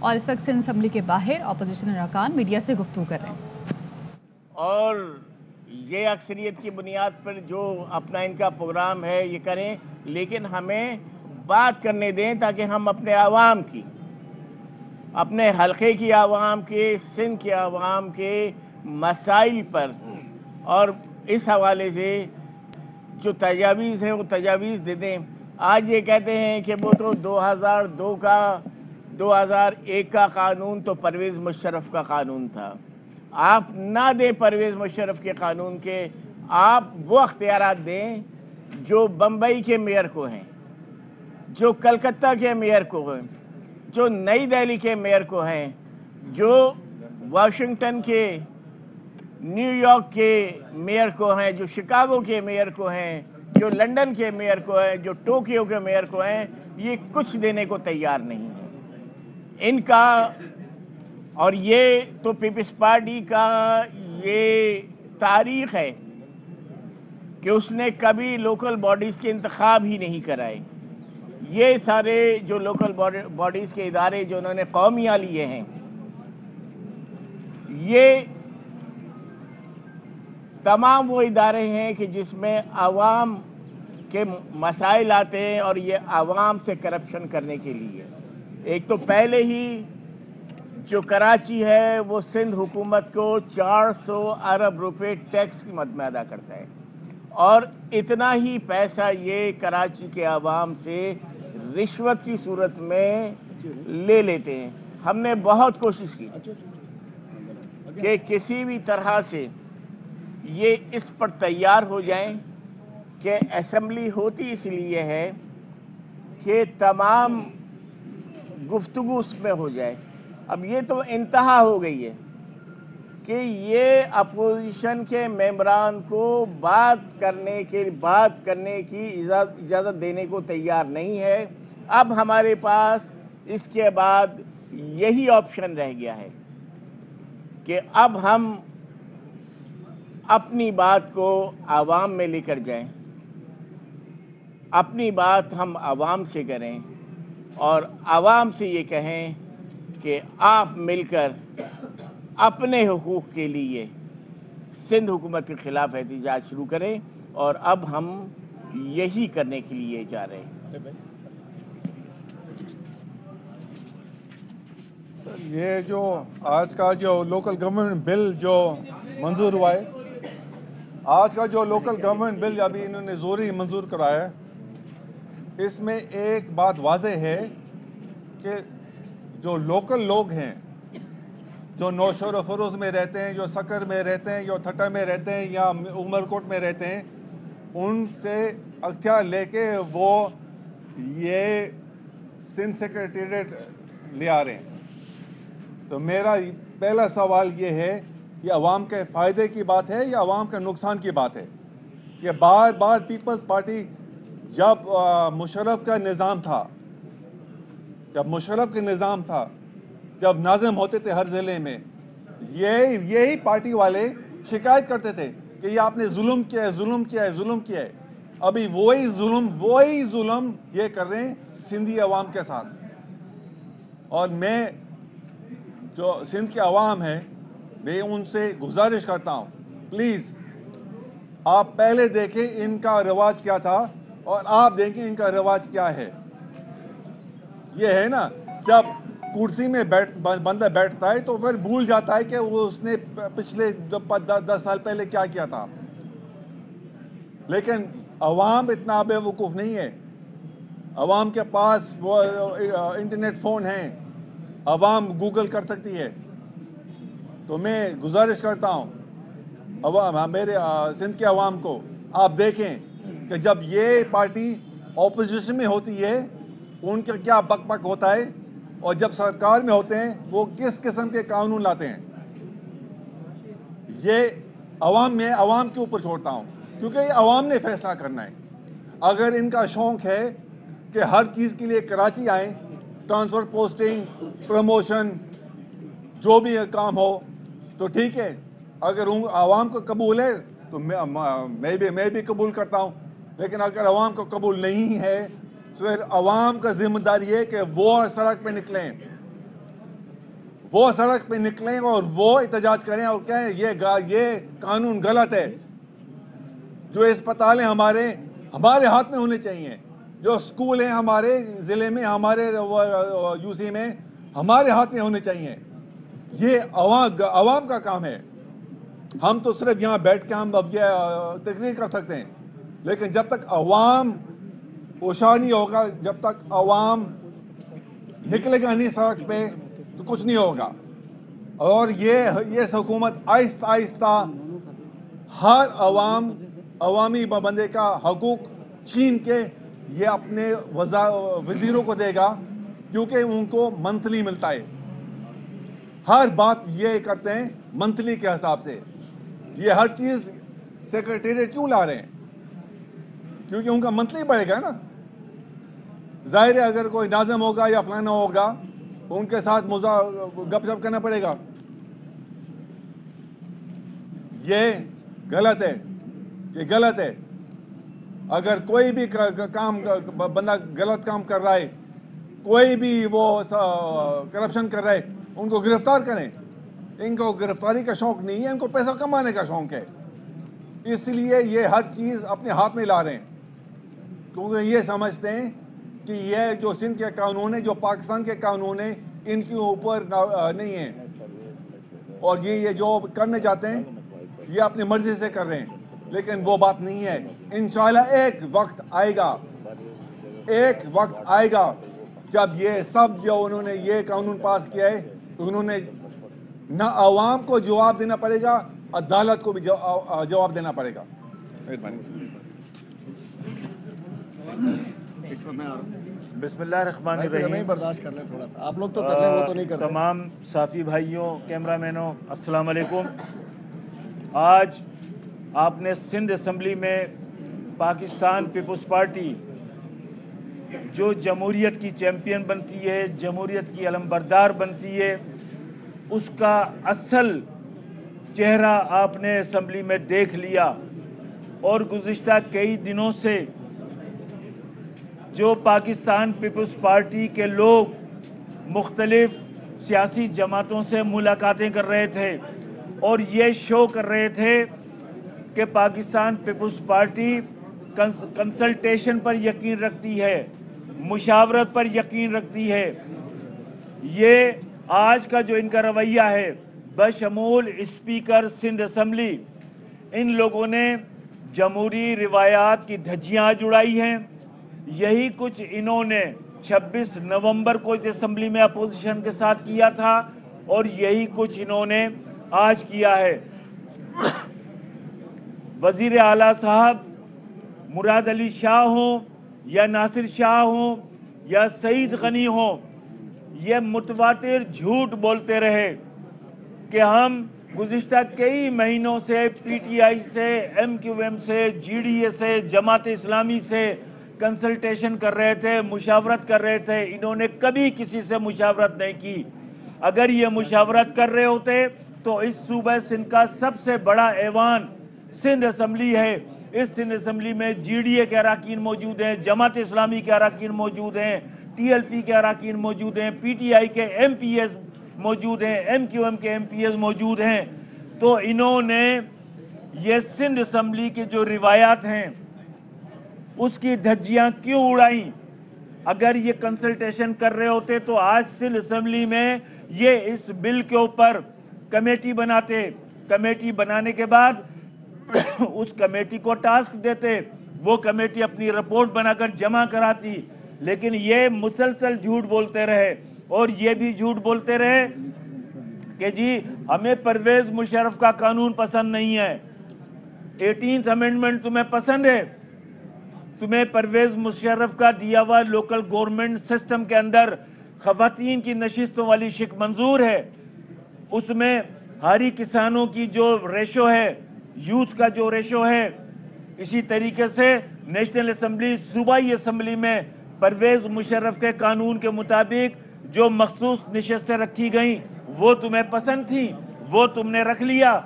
اور اس وقت سندھ اسمبلی کے باہر اپوزیشن ارکان میڈیا سے گفتگو کر رہے ہیں. اور یہ اکثریت کی بنیاد پر جو اپنا ان کا پروگرام ہے یہ کریں، لیکن ہمیں بات کرنے دیں تاکہ ہم اپنے عوام کی، اپنے حلقے کی عوام کے، سندھ کے عوام کے مسائل پر اور اس حوالے سے جو تجاویز ہیں وہ تجاویز دے دیں. آج یہ کہتے ہیں کہ وہ تو 2001 کا قانون تو پرویز مشرف کا قانون تھا. آپ نہ دیں پرویز مشرف کے قانون کے، آپ وہ اختیارات دیں جو بمبئی کے میئر کو ہیں، جو کلکتہ کے میئر کو ہیں، جو نئی دہلی کے میئر کو ہیں، جو واشنگٹن کے، نیو یارک کے میئر کو ہیں، جو شکاگو کے میئر کو ہیں، جو لنڈن کے میئر کو ہیں، جو ٹوکیو کے میئر کو ہیں. یہ کچھ دینے کو تیار نہیں ہے ان کا. اور یہ تو پیپلز پارٹی کا یہ تاریخ ہے کہ اس نے کبھی لوکل باڈیز کے انتخاب ہی نہیں کرائے. یہ سارے جو لوکل باڈیز کے ادارے جو انہوں نے قومیہ لیے ہیں، یہ تمام وہ ادارے ہیں کہ جس میں عوام کے مسائل آتے ہیں اور یہ عوام سے کرپشن کرنے کے لیے. ایک تو پہلے ہی جو کراچی ہے وہ سندھ حکومت کو 400 ارب روپے ٹیکس کی مد میں ادا کرتا ہے، اور اتنا ہی پیسہ یہ کراچی کے عوام سے رشوت کی صورت میں لے لیتے ہیں. ہم نے بہت کوشش کی کہ کسی بھی طرح سے یہ اس پر تیار ہو جائیں کہ اسمبلی ہوتی اس لیے ہے کہ تمام گفتگو اس میں ہو جائے. اب یہ تو انتہا ہو گئی ہے کہ یہ اپوزیشن کے ممبران کو بات کرنے کی اجازت دینے کو تیار نہیں ہے. اب ہمارے پاس اس کے بعد یہی آپشن رہ گیا ہے کہ اب ہم اپنی بات کو عوام میں لے کر جائیں، اپنی بات ہم عوام سے کریں اور عوام سے یہ کہیں کہ آپ مل کر اپنے حقوق کے لیے سندھ حکومت کے خلاف احتجاج شروع کریں. اور اب ہم یہی کرنے کے لیے جا رہے ہیں. سر، یہ جو آج کا جو لوکل گورنمنٹ بل جو منظور ہوا ہے، آج کا جو لوکل گورنمنٹ بل ابھی انہوں نے زوری منظور کرایا ہے، اس میں ایک بات واضح ہے کہ جو لوکل لوگ ہیں، جو نوشہر و فروز میں رہتے ہیں، جو سکر میں رہتے ہیں، جو تھٹا میں رہتے ہیں یا عمر کوٹ میں رہتے ہیں، ان سے اختیار لے کے وہ یہ سندھ سیکریٹریٹ لے آ رہے ہیں. تو میرا پہلا سوال یہ ہے، یہ عوام کے فائدے کی بات ہے یا عوام کے نقصان کی بات ہے؟ یہ بار بار پیپلز پارٹی جب مشرف کا نظام تھا، جب ناظم ہوتے تھے ہر ضلع میں، یہی پارٹی والے شکایت کرتے تھے کہ یہ آپ نے ظلم کیا ہے. ابھی وہی ظلم یہ کر رہے ہیں سندھی عوام کے ساتھ. اور میں جو سندھ کے عوام ہیں، میں ان سے گزارش کرتا ہوں، پلیز آپ پہلے دیکھیں ان کا رواج کیا تھا اور آپ دیکھیں ان کا رواج کیا ہے. یہ ہے نا، جب کرسی میں بندہ بیٹھتا ہے تو پھر بھول جاتا ہے کہ وہ اس نے پچھلے 10 سال پہلے کیا کیا تھا. لیکن عوام اتنا بے وقوف نہیں ہے. عوام کے پاس وہ انٹرنیٹ فون ہیں، عوام گوگل کر سکتی ہے. تو میں گزارش کرتا ہوں میرے سندھ کے عوام کو، آپ دیکھیں کہ جب یہ پارٹی اپوزیشن میں ہوتی ہے ان کا کیا بک بک ہوتا ہے، اور جب سرکار میں ہوتے ہیں وہ کس قسم کے قانون لاتے ہیں. یہ عوام کے اوپر چھوڑتا ہوں، کیونکہ یہ عوام نے فیصلہ کرنا ہے. اگر ان کا شوق ہے کہ ہر چیز کے لیے کراچی آئیں، ٹرانسفر پوسٹنگ، پروموشن، جو بھی کام ہو تو ٹھیک ہے. اگر عوام کو قبول ہے تو میں بھی قبول کرتا ہوں. لیکن اگر عوام کو قبول نہیں ہے تو پھر عوام کا ذمہ داری ہے کہ وہ سڑک پہ نکلیں. وہ سڑک پہ نکلیں اور وہ احتجاج کریں اور کہیں یہ قانون غلط ہے. جو اسپتالیں ہمارے ہاتھ میں ہونے چاہیے, جو اسکول ہیں ہمارے ضلع میں, ہمارے یو سی میں ہمارے ہاتھ میں ہونے چاہیے. یہ عوام کا کام ہے. ہم تو صرف یہاں بیٹھ کے ہم اب یہ تقریر کر سکتے ہیں, لیکن جب تک عوام ہوشیار نہیں ہوگا, جب تک عوام نکلے گا نہیں سڑک پہ, تو کچھ نہیں ہوگا. اور یہ حکومت آہستہ آہستہ ہر عوامی بندے کا حقوق چھین کے یہ اپنے وزیروں کو دے گا, کیونکہ ان کو منتھلی ملتا ہے. ہر بات یہ کرتے ہیں منتھلی کے حساب سے. یہ ہر چیز سیکرٹریٹ کیوں لا رہے ہیں؟ کیونکہ ان کا منتھلی بڑھے گا نا. ظاہر ہے اگر کوئی ناظم ہوگا یا فلانا ہوگا, ان کے ساتھ گپ شپ کرنا پڑے گا. یہ غلط ہے, یہ غلط ہے. اگر کوئی بھی بندہ غلط کام کر رہا ہے, کوئی بھی وہ کرپشن کر رہا ہے, ان کو گرفتار کریں. ان کو گرفتاری کا شوق نہیں ہے, ان کو پیسہ کمانے کا شوق ہے. اس لیے یہ ہر چیز اپنے ہاتھ میں لا رہے ہیں, کیونکہ یہ سمجھتے ہیں کہ یہ جو سندھ کے قانون ہیں, جو پاکستان کے قانون ہیں, ان کے اوپر نہیں ہیں. اور یہ جو کرنے جاتے ہیں یہ اپنی مرضی سے کر رہے ہیں, لیکن وہ بات نہیں ہے. انشاءاللہ ایک وقت آئے گا جب یہ سب جو انہوں نے یہ قانون پاس کیا ہے, انہوں نے نہ عوام کو جواب دینا پڑے گا, عدالت کو بھی جواب دینا پڑے گا. بسم اللہ الرحمن الرحیم. برداشت کر لیں تھوڑا سا, آپ لوگ تو کر لیں, وہ تو نہیں کر رہے. تمام صحافی بھائیوں, کیمرہ مینوں, السلام علیکم. آج آپ نے سندھ اسمبلی میں پاکستان پیپلز پارٹی جو جمہوریت کی چیمپئن بنتی ہے, جمہوریت کی علمبردار بنتی ہے, اس کا اصل چہرہ آپ نے اسمبلی میں دیکھ لیا. اور گزشتہ کئی دنوں سے جو پاکستان پیپلز پارٹی کے لوگ مختلف سیاسی جماعتوں سے ملاقاتیں کر رہے تھے اور یہ شو کر رہے تھے کہ پاکستان پیپلز پارٹی کنسلٹیشن پر یقین رکھتی ہے, مشاورت پر یقین رکھتی ہے. یہ آج کا جو ان کا رویہ ہے بشمول اسپیکر سندھ اسمبلی, ان لوگوں نے جمہوری روایات کی دھجیاں جڑائی ہیں. یہی کچھ انہوں نے 26 نومبر کو اس اسمبلی میں اپوزیشن کے ساتھ کیا تھا, اور یہی کچھ انہوں نے آج کیا ہے. وزیر اعلیٰ صاحب مراد علی شاہ ہوں یا ناصر شاہ ہوں یا سعید غنی ہوں, یہ متواتر جھوٹ بولتے رہے کہ ہم گزشتہ کئی مہینوں سے پی ٹی آئی سے, ایم کیو ایم سے, جی ڈی اے سے, جماعت اسلامی سے کنسلٹیشن کر رہے تھے, مشاورت کر رہے تھے. انہوں نے کبھی کسی سے مشاورت نہیں کی. اگر یہ مشاورت کر رہے ہوتے تو اس صوبہ سندھ کا سب سے بڑا ایوان سندھ اسمبلی ہے. اس سندھ اسمبلی میں جی ڈی اے کے اراکین موجود ہیں, جماعت اسلامی کے اراکین موجود ہیں, ٹی ایل پی کے اراکین موجود ہیں, پی ٹی آئی کے ایم پی ایز موجود ہیں, ایم کیو ایم کے ایم پی ایز موجود ہیں. تو انہوں نے یہ سندھ اسمبلی کی جو روایات ہیں اس کی دھجیاں کیوں اڑائیں؟ اگر یہ کنسلٹیشن کر رہے ہوتے تو آج سندھ اسمبلی میں یہ اس بل کے اوپر کمیٹی بناتے. کمیٹی بنانے کے بعد اس کمیٹی کو ٹاسک دیتے, وہ کمیٹی اپنی رپورٹ بنا کر جمع کراتی. لیکن یہ مسلسل جھوٹ بولتے رہے, اور یہ بھی جھوٹ بولتے رہے کہ جی ہمیں پرویز مشرف کا قانون پسند نہیں ہے. 18th امینڈمنٹ تمہیں پسند ہے؟ تمہیں پرویز مشرف کا دیا ہوا لوکل گورنمنٹ سسٹم کے اندر خواتین کی نشستوں والی شک منظور ہے؟ اس میں ہاری کسانوں کی جو ریشو ہے, یوتھ کا جو ریشو ہے, اسی طریقے سے نیشنل اسمبلی, صوبائی اسمبلی میں پرویز مشرف کے قانون کے مطابق جو مخصوص نشستیں رکھی گئیں وہ تمہیں پسند تھیں, وہ تم نے رکھ لیا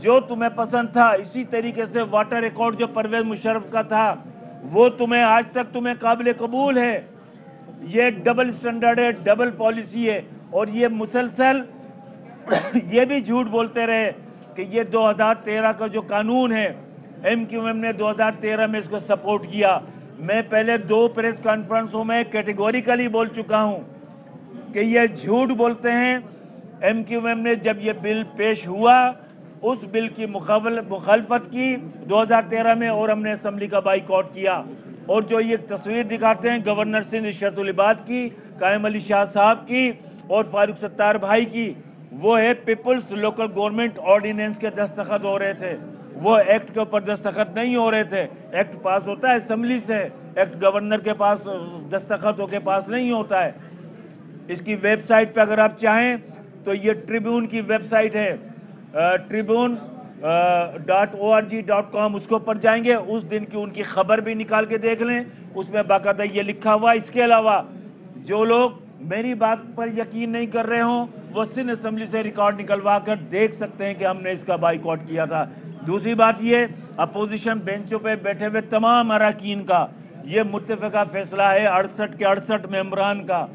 جو تمہیں پسند تھا. اسی طریقے سے واٹر ریکارڈ جو پرویز مشرف کا تھا وہ تمہیں آج تک تمہیں قابل قبول ہے. یہ ڈبل سٹینڈرڈ ہے, ڈبل پالیسی ہے, اور یہ مسلسل یہ بھی جھوٹ بولتے رہے کہ یہ 2013 کا جو قانون ہے ایم کیو ایم نے 2013 میں اس کو سپورٹ کیا. میں پہلے 2 پریس کانفرنسوں میں کیٹیگوریکلی بول چکا ہوں کہ یہ جھوٹ بولتے ہیں. ایم کیو ایم نے جب یہ بل پیش ہوا اس بل کی مخالفت کی 2013 میں اور ہم نے اسمبلی کا بائیکاٹ کیا. اور جو یہ تصویر دکھاتے ہیں گورنر سندھ اشرت العباد کی, قائم علی شاہ صاحب کی اور فاروق ستار بھائی کی, وہ ہے پیپلز لوکل گورنمنٹ آرڈیننس کے دستخط ہو رہے تھے, وہ ایکٹ کے اوپر دستخط نہیں ہو رہے تھے. ایکٹ پاس ہوتا ہے اسمبلی سے, ایکٹ گورنر کے پاس دستخطوں کے پاس نہیں ہوتا ہے. اس کی ویب سائٹ پہ اگر آپ چاہیں تو یہ ٹریبیون کی ویب سائٹ ہے, tribune.org.com, اس کے اوپر جائیں گے, اس دن کی ان کی خبر بھی نکال کے دیکھ لیں, اس میں باقاعدہ یہ لکھا ہوا. اس کے علاوہ جو لوگ میری بات پر یقین نہیں کر رہے ہوں وہ سندھ اسمبلی سے ریکارڈ نکلوا کر دیکھ سکتے ہیں کہ ہم نے اس کا بائیکاٹ کیا تھا. دوسری بات یہ, اپوزیشن بینچوں پہ بیٹھے ہوئے تمام اراکین کا یہ متفقہ فیصلہ ہے 68 کے 68 ممبران کا,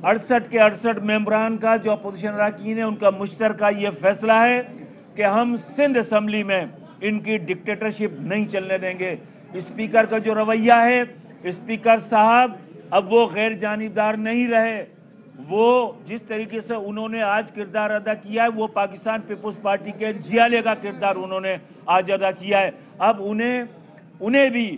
68 کے 68 ممبران کا جو اپوزیشن اراکین ہیں ان کا مشترکہ یہ فیصلہ ہے کہ ہم سندھ اسمبلی میں ان کی ڈکٹیٹرشپ نہیں چلنے دیں گے. اسپیکر کا جو رویہ ہے, اسپیکر صاحب اب وہ غیر جانبدار نہیں رہے, وہ جس طریقے سے انہوں نے آج کردار ادا کیا ہے وہ پاکستان پیپلز پارٹی کے جیالے کا کردار انہوں نے آج ادا کیا ہے. اب انہیں بھی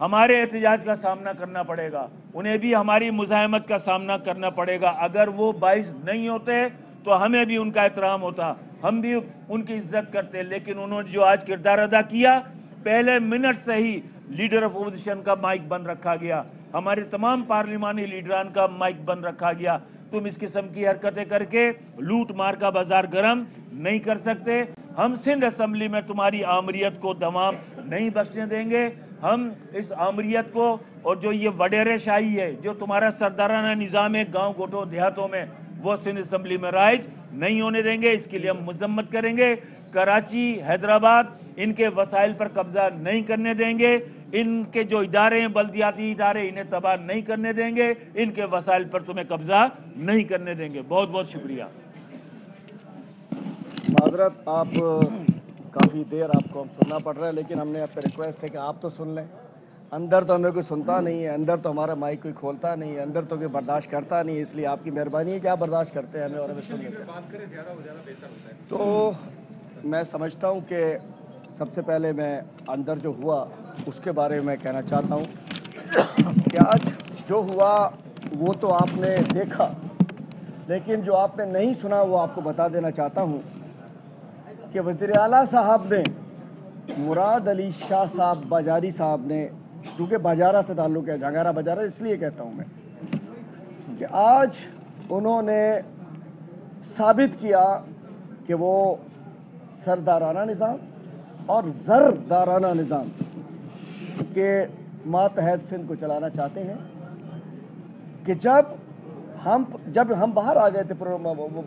ہمارے احتجاج کا سامنا کرنا پڑے گا, انہیں بھی ہماری مزاحمت کا سامنا کرنا پڑے گا. اگر وہ باعث نہیں ہوتے تو ہمیں بھی ان کا احترام ہوتا, ہم بھی ان کی عزت کرتے, لیکن انہوں نے جو آج کردار ادا کیا, پہلے منٹ سے ہی لیڈر آف اپوزیشن کا مائک بند رکھا گیا, ہمارے تمام پارلیمانی لیڈران کا مائک بند رکھا گیا. تم اس قسم کی حرکتیں کر کے لوٹ مار کا بازار گرم نہیں کر سکتے. ہم سندھ اسمبلی میں تمہاری آمریت کو دوام نہیں بخشنے دیں گے. ہم اس آمریت کو اور جو یہ وڈیرے شاہی ہے, جو تمہارا سردارانہ نظام ہے گاؤں گوٹوں دیہاتوں میں, وہ سندھ اسمبلی میں رائج نہیں ہونے دیں گے. اس کے لیے ہم مذمت کریں گے. کراچی, حیدرآباد, ان کے وسائل پر قبضہ نہیں کرنے دیں گے. ان کے جو ادارے ہیں بلدیاتی ادارے, انہیں تباہ نہیں کرنے دیں گے. ان کے وسائل پر تمہیں قبضہ نہیں کرنے دیں گے. بہت بہت شکریہ. معذرت, آپ کافی دیر آپ کو ہم سننا پڑ رہا ہے, لیکن ہم نے آپ سے ریکویسٹ ہے کہ آپ تو سن لیں. اندر تو ہمیں کوئی سنتا نہیں ہے, اندر تو ہمارا مائک کوئی کھولتا نہیں ہے, اندر تو کوئی برداشت کرتا نہیں ہے, اس لیے آپ کی مہربانی ہے کہ آپ برداشت کرتے ہیں ہمیں اور ہمیں سن لیتے ہیں. تو میں سمجھتا ہوں کہ سب سے پہلے میں اندر جو ہوا اس کے بارے میں کہنا چاہتا ہوں کہ آج جو ہوا وہ تو آپ نے دیکھا, لیکن جو آپ نے نہیں سنا وہ آپ کو بتا دینا چاہتا ہوں کہ وزیر اعلیٰ صاحب نے مراد علی شاہ صاحب باجاری صاحب نے, کیونکہ باجارہ سے تعلق ہے, جھنگارہ باجارہ, اس لیے کہتا ہوں میں کہ آج انہوں نے ثابت کیا کہ وہ سردارانہ نظام اور زردارانہ نظام کے ماتحت سندھ کو چلانا چاہتے ہیں. کہ جب ہم باہر آ گئے تھے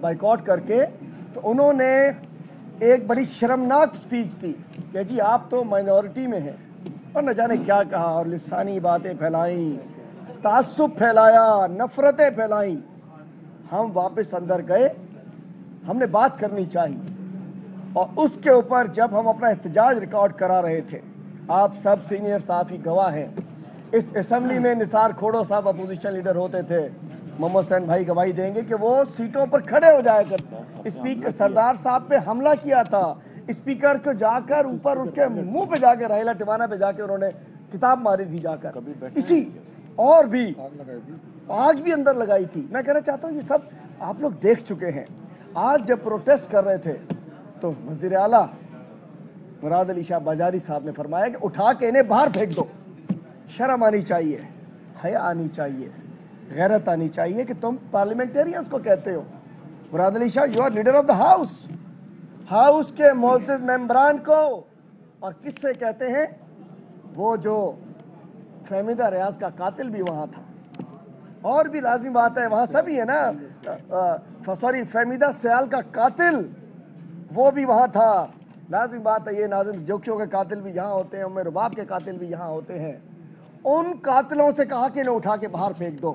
بائیکاٹ کر کے, تو انہوں نے ایک بڑی شرمناک سپیچ تھی کہ جی آپ تو مائنورٹی میں ہیں, اور نہ جانے کیا کہا, اور لسانی باتیں پھیلائیں, تعصب پھیلایا, نفرتیں پھیلائیں. ہم واپس اندر گئے, ہم نے بات کرنی چاہیے, اور اس کے اوپر جب ہم اپنا احتجاج ریکارڈ کرا رہے تھے, آپ سب سینئر صحافی گواہ ہیں, اس اسمبلی میں نثار کھوڑو صاحب اپوزیشن لیڈر ہوتے تھے, محمد حسین بھائی گواہی دیں گے کہ وہ سیٹوں پر کھڑے ہو جایا کرتے. اسپیکر سردار صاحب پہ حملہ کیا تھا, اسپیکر کو جا کر اوپر اس کے منہ پہ جا کے, راہیلا ٹیوانا پہ جا کے انہوں نے کتاب ماری تھی جا کر, اسی اور بھی آج بھی اندر لگائی تھی. میں کہنا چاہتا ہوں یہ سب آپ لوگ دیکھ چکے ہیں. آج جب پروٹیسٹ کر رہے تھے تو وزیر اعلیٰ مراد علی شاہ باجاری صاحب نے فرمایا کہ اٹھا کے انہیں باہر پھینک دو. شرم آنی چاہیے, حیا آنی چاہیے, غیرت آنی چاہیے کہ تم پارلیمنٹیرینز کو کہتے ہو. Murad Ali Shah, you are leader of the house, house کے معزز ممبران کو, اور کس سے کہتے ہیں, وہ جو فہمیدہ ریاض کا قاتل بھی وہاں تھا, اور بھی لازم بات ہے وہاں سبھی ہے نا, سوری فہمیدہ سیال کا قاتل وہ بھی وہاں تھا. لازم بات ہے یہ ناظم جوکشوں کے قاتل بھی یہاں ہوتے ہیں, ام رباب کے قاتل بھی یہاں ہوتے ہیں. ان قاتلوں سے کہا کہ انہیں اٹھا کے باہر پھینک دو.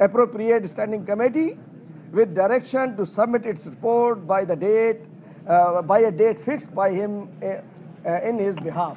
appropriate standing committee with direction to submit its report by the date by a date fixed by him in his behalf।